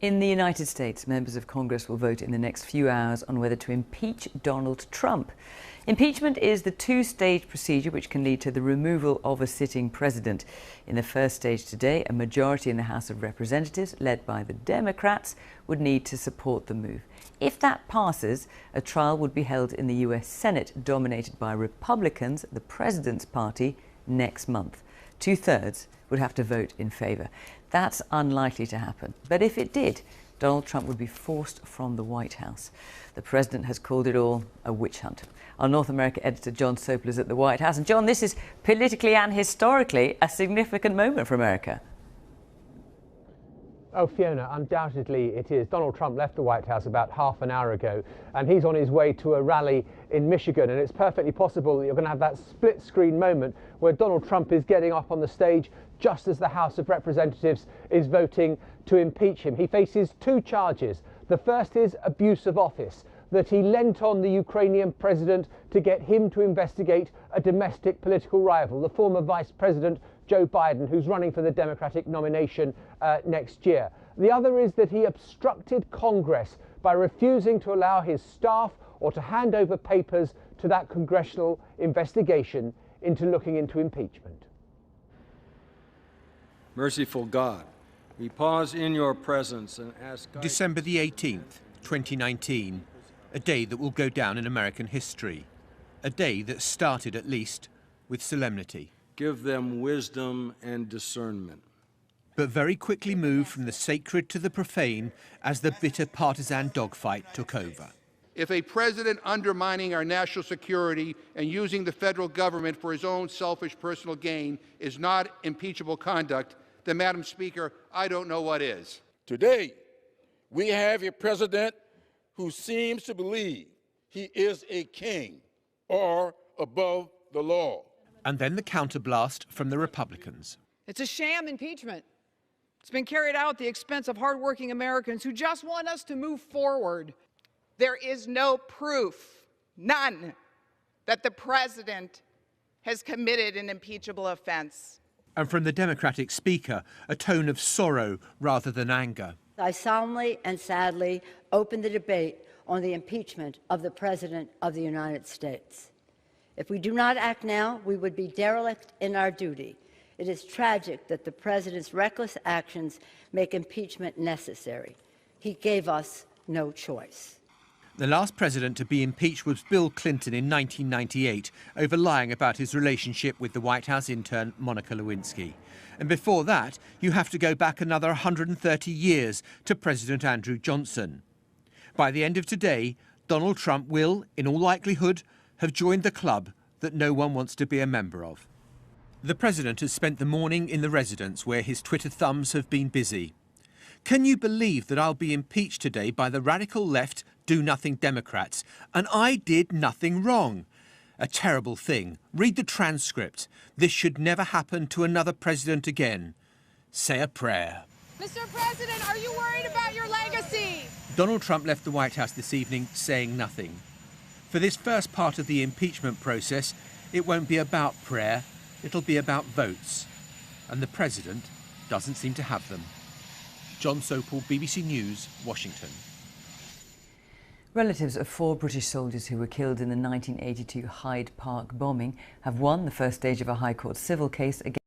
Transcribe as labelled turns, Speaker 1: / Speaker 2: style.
Speaker 1: In the United States, members of Congress will vote in the next few hours on whether to impeach Donald Trump. Impeachment is the two-stage procedure which can lead to the removal of a sitting president. In the first stage today, a majority in the House of Representatives, led by the Democrats, would need to support the move. If that passes, a trial would be held in the US Senate, dominated by Republicans, the president's party, next month. Two-thirds would have to vote in favour. That's unlikely to happen. But if it did, Donald Trump would be forced from the White House. The president has called it all a witch hunt. Our North America editor John Sopel is at the White House. And John, this is politically and historically a significant moment for America.
Speaker 2: Oh, Fiona, undoubtedly it is. Donald Trump left the White House about half an hour ago, and he's on his way to a rally in Michigan. And it's perfectly possible that you're going to have that split-screen moment where Donald Trump is getting up on the stage just as the House of Representatives is voting to impeach him. He faces two charges. The first is abuse of office, that he lent on the Ukrainian president to get him to investigate a domestic political rival, the former Vice President Joe Biden, who's running for the Democratic nomination next year. The other is that he obstructed Congress by refusing to allow his staff or to hand over papers to that congressional investigation into looking into impeachment.
Speaker 3: Merciful God, we pause in your presence and ask God.
Speaker 4: December the 18th, 2019, a day that will go down in American history, a day that started at least with solemnity.
Speaker 3: Give them wisdom and discernment.
Speaker 4: But very quickly moved from the sacred to the profane as the bitter partisan dogfight took over.
Speaker 5: If a president undermining our national security and using the federal government for his own selfish personal gain is not impeachable conduct, then, Madam Speaker, I don't know what is.
Speaker 6: Today, we have a president who seems to believe he is a king or above the law.
Speaker 4: And then the counterblast from the Republicans.
Speaker 7: It's a sham impeachment. It's been carried out at the expense of hardworking Americans who just want us to move forward.
Speaker 8: There is no proof, none, that the president has committed an impeachable offense.
Speaker 4: And from the Democratic Speaker, a tone of sorrow rather than anger.
Speaker 9: I solemnly and sadly open the debate on the impeachment of the President of the United States. If we do not act now, we would be derelict in our duty. It is tragic that the President's reckless actions make impeachment necessary. He gave us no choice.
Speaker 4: The last president to be impeached was Bill Clinton in 1998 over lying about his relationship with the White House intern Monica Lewinsky. And before that, you have to go back another 130 years to President Andrew Johnson. By the end of today, Donald Trump will, in all likelihood, have joined the club that no one wants to be a member of. The president has spent the morning in the residence where his Twitter thumbs have been busy. Can you believe that I'll be impeached today by the radical left do-nothing Democrats, and I did nothing wrong? A terrible thing. Read the transcript. This should never happen to another president again. Say a prayer.
Speaker 7: Mr. President, are you worried about your legacy?
Speaker 4: Donald Trump left the White House this evening saying nothing. For this first part of the impeachment process, it won't be about prayer, it'll be about votes. And the president doesn't seem to have them. John Sopel, BBC News, Washington.
Speaker 1: Relatives of 4 British soldiers who were killed in the 1982 Hyde Park bombing have won the first stage of a High Court civil case against